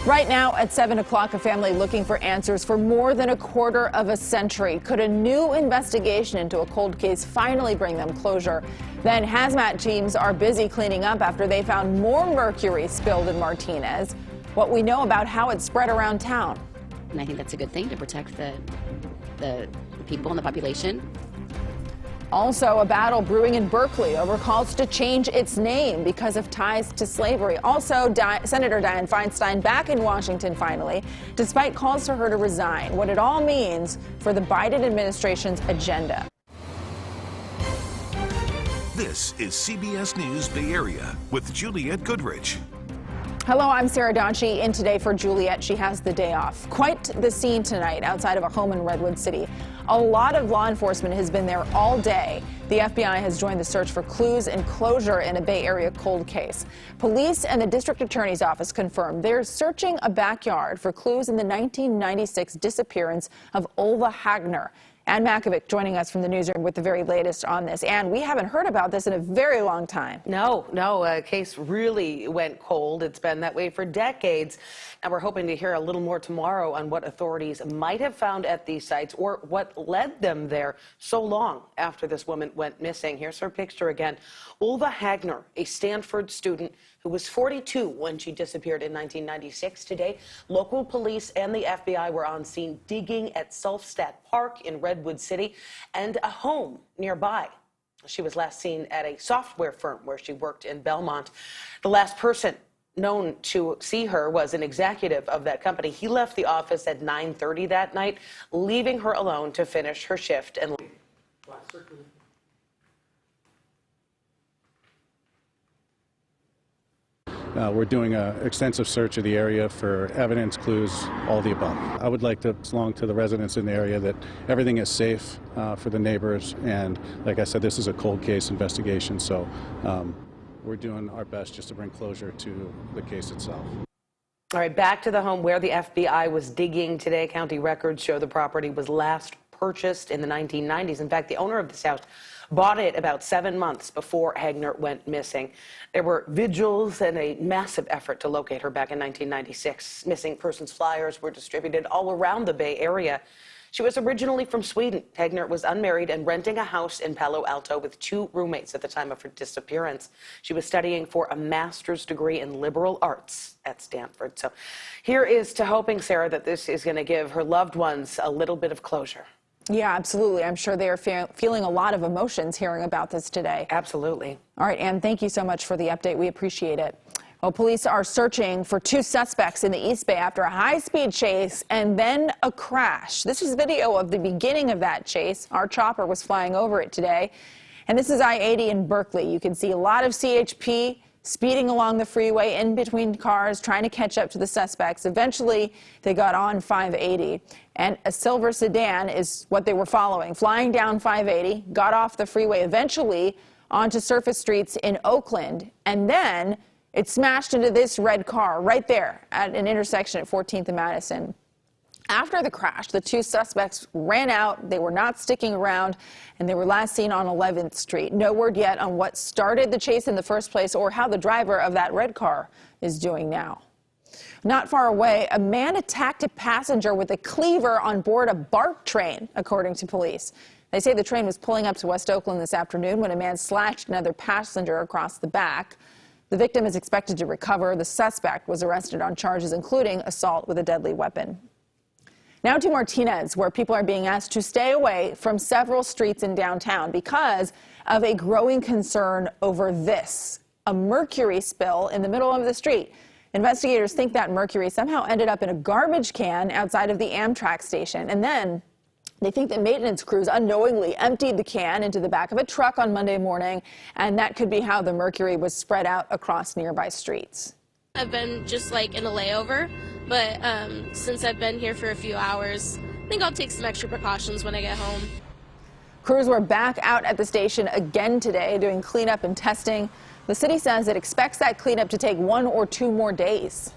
Right now at 7 o'clock, a family looking for answers for more than a quarter of a century. Could a new investigation into a cold case finally bring them closure? Then hazmat teams are busy cleaning up after they found more mercury spilled in Martinez. What we know about how it spread around town. And I think that's a good thing to protect the people and the population. Also, a battle brewing in Berkeley over calls to change its name because of ties to slavery. Also, Senator Dianne Feinstein back in Washington finally, despite calls for her to resign. What it all means for the Biden administration's agenda. This is CBS News Bay Area with Juliette Goodrich. Hello, I'm Sarah Donchie. In today for Juliette, she has the day off. Quite the scene tonight outside of a home in Redwood City. A lot of law enforcement has been there all day. The FBI has joined the search for clues and closure in a Bay Area cold case. Police and the district attorney's office confirmed they're searching a backyard for clues in the 1996 disappearance of Olva Hagner. Ann Makovic joining us from the newsroom with the very latest on this. Ann, we haven't heard about this in a very long time. No, a case really went cold. It's been that way for decades. And we're hoping to hear a little more tomorrow on what authorities might have found at these sites or what led them there so long after this woman went missing. Here's her picture again. Olva Hagner, a Stanford student who was 42 when she disappeared in 1996. Today, local police and the FBI were on scene digging at Sulfstadt Park in Redwood City and a home nearby. She was last seen at a software firm where she worked in Belmont. The last person known to see her was an executive of that company. He left the office at 9:30 that night, leaving her alone to finish her shift and leave. We're doing an extensive search of the area for evidence, clues, all the above. I would like to belong to the residents in the area that everything is safe for the neighbors. And like I said, this is a cold case investigation, so we're doing our best just to bring closure to the case itself. All right, back to the home where the FBI was digging today. County records show the property was last purchased in the 1990s. In fact, the owner of this house bought it about 7 months before Hagner went missing. There were vigils and a massive effort to locate her back in 1996. Missing persons flyers were distributed all around the Bay Area. She was originally from Sweden. Hagner was unmarried and renting a house in Palo Alto with 2 roommates at the time of her disappearance. She was studying for a master's degree in liberal arts at Stanford. So here is to hoping, Sarah, that this is going to give her loved ones a little bit of closure. Yeah, absolutely. I'm sure they are feeling a lot of emotions hearing about this today. Absolutely. All right, Ann, thank you so much for the update. We appreciate it. Well, police are searching for 2 suspects in the East Bay after a high-speed chase and then a crash. This is video of the beginning of that chase. Our chopper was flying over it today. And this is I-80 in Berkeley. You can see a lot of CHP speeding along the freeway in between cars, trying to catch up to the suspects. Eventually, they got on 580, and a silver sedan is what they were following, flying down 580, got off the freeway, eventually onto surface streets in Oakland, and then it smashed into this red car right there at an intersection at 14th and Madison. After the crash, the 2 suspects ran out. They were not sticking around, and they were last seen on 11th Street. No word yet on what started the chase in the first place or how the driver of that red car is doing now. Not far away, a man attacked a passenger with a cleaver on board a BART train, according to police. They say the train was pulling up to West Oakland this afternoon when a man slashed another passenger across the back. The victim is expected to recover. The suspect was arrested on charges including assault with a deadly weapon. Now to Martinez, where people are being asked to stay away from several streets in downtown because of a growing concern over this, a mercury spill in the middle of the street. Investigators think that mercury somehow ended up in a garbage can outside of the Amtrak station, and then they think that maintenance crews unknowingly emptied the can into the back of a truck on Monday morning, and that could be how the mercury was spread out across nearby streets. I've been just like in a layover, but since I've been here for a few hours, I think I'll take some extra precautions when I get home. Crews were back out at the station again today doing cleanup and testing. The city says it expects that cleanup to take 1 or 2 more days.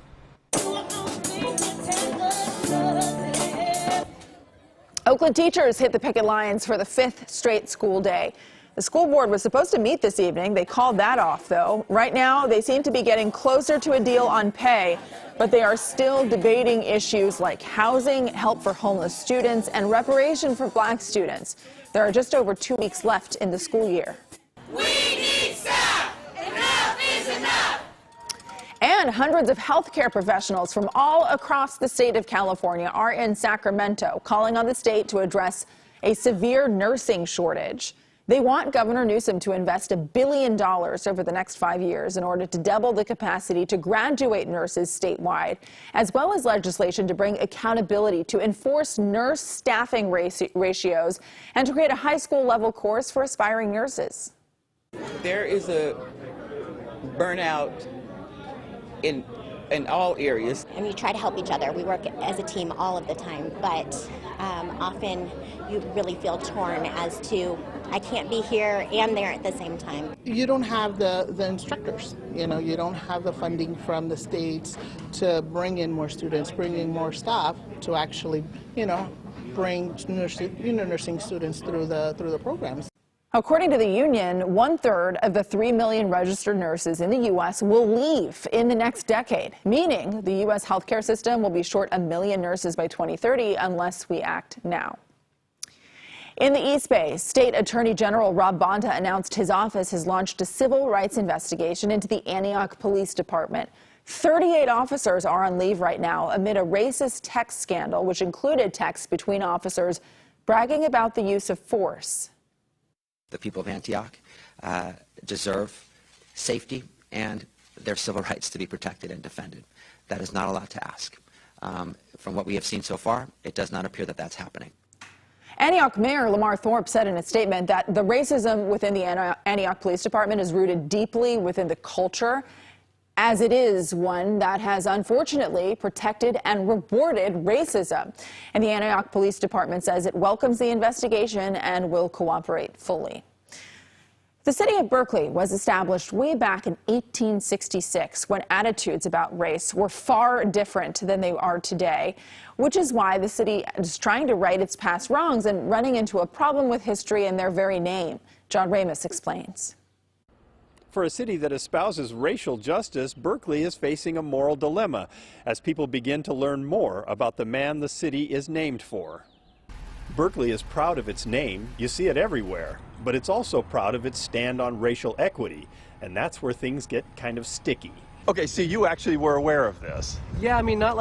Oakland teachers hit the picket lines for the 5th straight school day. The school board was supposed to meet this evening. They called that off, though. Right now, they seem to be getting closer to a deal on pay, but they are still debating issues like housing, help for homeless students, and reparation for black students. There are just over 2 weeks left in the school year. We need staff! Enough is enough! And hundreds of healthcare professionals from all across the state of California are in Sacramento, calling on the state to address a severe nursing shortage. They want Governor Newsom to invest $1 billion over the next 5 years in order to double the capacity to graduate nurses statewide, as well as legislation to bring accountability to enforce nurse staffing ratios and to create a high school level course for aspiring nurses. There is a burnout in all areas. And we try to help each other. We work as a team all of the time, but often you really feel torn as to, I can't be here and there at the same time. You don't have the instructors, you don't have the funding from the states to bring in more students, bring in more staff to actually, bring nursing students through the programs. According to the union, 1/3 of the 3 million registered nurses in the U.S. will leave in the next decade, meaning the U.S. healthcare system will be short 1 million nurses by 2030 unless we act now. In the East Bay, State Attorney General Rob Bonta announced his office has launched a civil rights investigation into the Antioch Police Department. 38 officers are on leave right now amid a racist text scandal, which included texts between officers bragging about the use of force. The people of Antioch deserve safety and their civil rights to be protected and defended. That is not a lot to ask. From what we have seen so far, it does not appear that that's happening. Antioch Mayor Lamar Thorpe said in a statement that the racism within the Antioch Police Department is rooted deeply within the culture, as it is one that has unfortunately protected and rewarded racism. And the Antioch Police Department says it welcomes the investigation and will cooperate fully. The city of Berkeley was established way back in 1866 when attitudes about race were far different than they are today, which is why the city is trying to right its past wrongs and running into a problem with history in their very name. John Ramus explains. For a city that espouses racial justice, Berkeley is facing a moral dilemma as people begin to learn more about the man the city is named for. Berkeley is proud of its name, you see it everywhere, but it's also proud of its stand on racial equity, and that's where things get kind of sticky. Okay, so you actually were aware of this? Yeah, I mean, I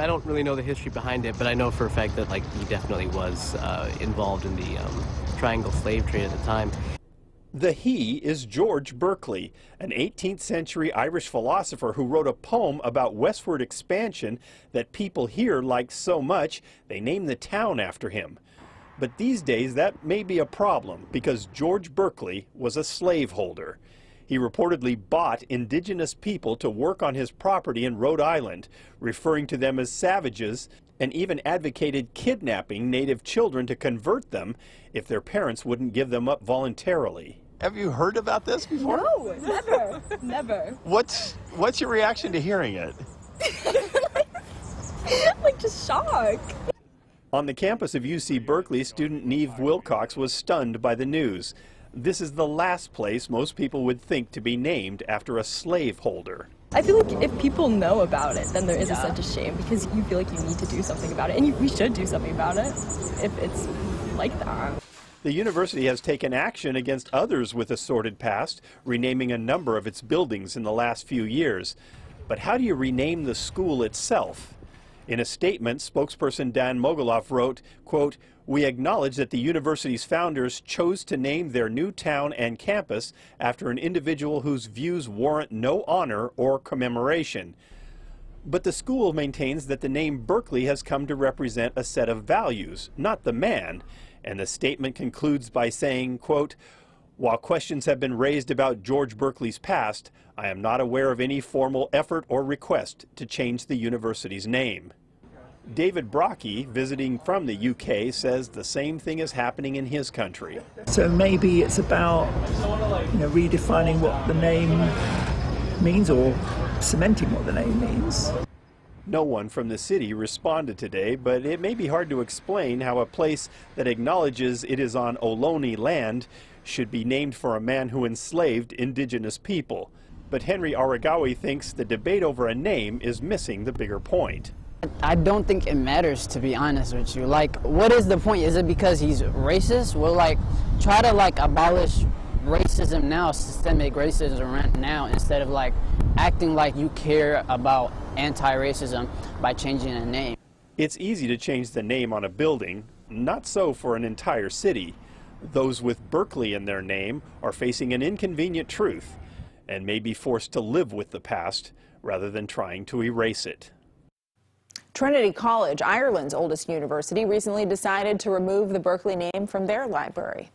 don't really know the history behind it, but I know for a fact that he definitely was involved in the triangle slave trade at the time. The he is George Berkeley, an 18th century Irish philosopher who wrote a poem about westward expansion that people here liked so much they named the town after him. But these days that may be a problem because George Berkeley was a slaveholder. He reportedly bought indigenous people to work on his property in Rhode Island, referring to them as savages, and even advocated kidnapping native children to convert them if their parents wouldn't give them up voluntarily. Have you heard about this before? No, never, never. What's your reaction to hearing it? Just shock. On the campus of UC Berkeley, student Neve Wilcox was stunned by the news. This is the last place most people would think to be named after a slaveholder. I feel like if people know about it, then there isn't such a shame because you feel like you need to do something about it, and we should do something about it if it's like that. The university has taken action against others with a sordid past, renaming a number of its buildings in the last few years. But how do you rename the school itself? In a statement, spokesperson Dan Mogilov wrote, quote, "We acknowledge that the university's founders chose to name their new town and campus after an individual whose views warrant no honor or commemoration. But the school maintains that the name Berkeley has come to represent a set of values, not the man." And the statement concludes by saying, quote, "While questions have been raised about George Berkeley's past, I am not aware of any formal effort or request to change the university's name." David Brocky, visiting from the UK, says the same thing is happening in his country. So maybe it's about redefining what the name means or cementing what the name means. No one from the city responded today, but it may be hard to explain how a place that acknowledges it is on Ohlone land should be named for a man who enslaved indigenous people. But Henry Aragawi thinks the debate over a name is missing the bigger point. I don't think it matters, to be honest with you. Like, what is the point? Is it because he's racist? Well, like, try to like abolish racism now, systemic racism now, instead of like acting like you care about anti-racism by changing a name. It's easy to change the name on a building, not so for an entire city. Those with Berkeley in their name are facing an inconvenient truth and may be forced to live with the past rather than trying to erase it. Trinity College, Ireland's oldest university, recently decided to remove the Berkeley name from their library.